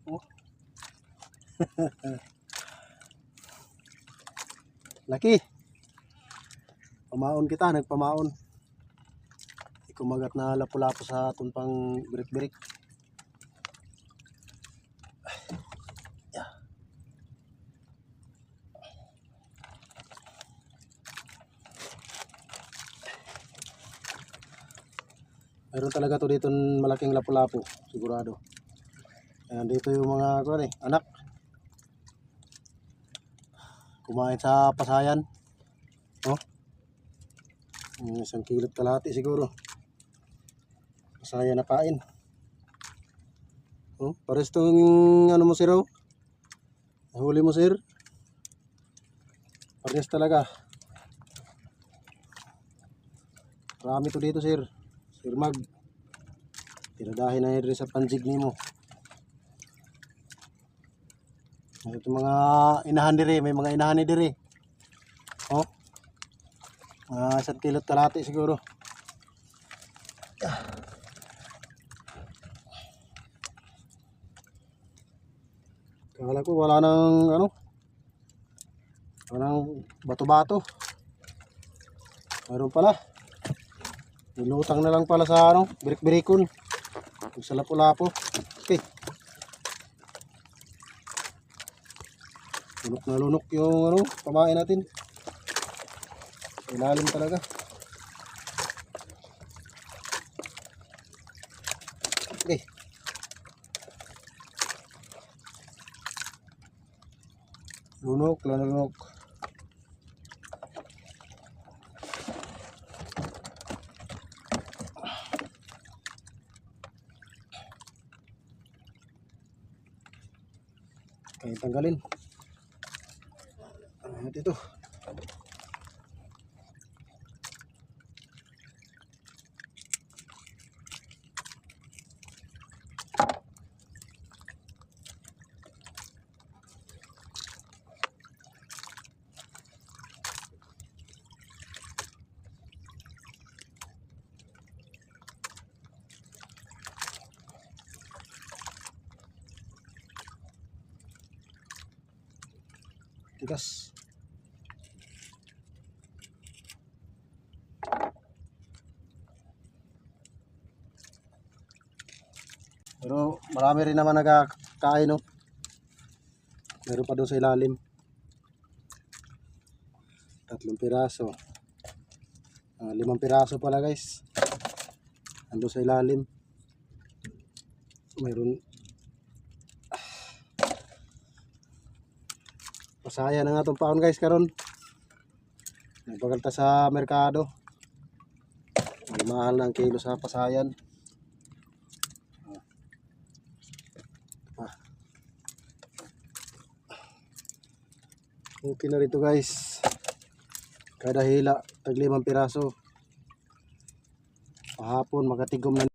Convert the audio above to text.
Oh. Laki. Pamaon kita, nagpamaon. Kumagat na lapu-lapo sa atong pang birik-birik. Yeah. Meron talaga to dito malaking lapu-lapo, sigurado. Ayan, dito yung mga anak. Kumain sa pasayan. Oh. 1 kilot kalahati siguro. Pasayan na kain. Oh, pares tong ano mo sir, oh. Nahuli mo sir. Pares talaga. Marami to dito sir. Sir Mag. Tinadahin na yun sa panjig nimo. Ito mga inahan diri, may mga inahan ni diri. Oh. 1 kilot kalahati siguro. Kala ko wala nang walang bato-bato. Mayroon pala. Nilutang na lang pala sa birik-birikon. Sa lapu-lapo. Okay. Lunok na lunok yung pamain natin. Ilalim talaga. Okay. Lunok. Kaya tanggalin. Ito. Tigas. Pero marami rin naman nagkakain, no? Meron pa doon sa ilalim. 3 piraso. 5 piraso pala guys. Ando sa ilalim. Meron. Pasaya na nga itong paon guys karon. Nagpagalta sa merkado. Mahal na ang kilo sa pasayan. Okay na rito guys. Kada hila tag 5 piraso. Pahapon makatigom na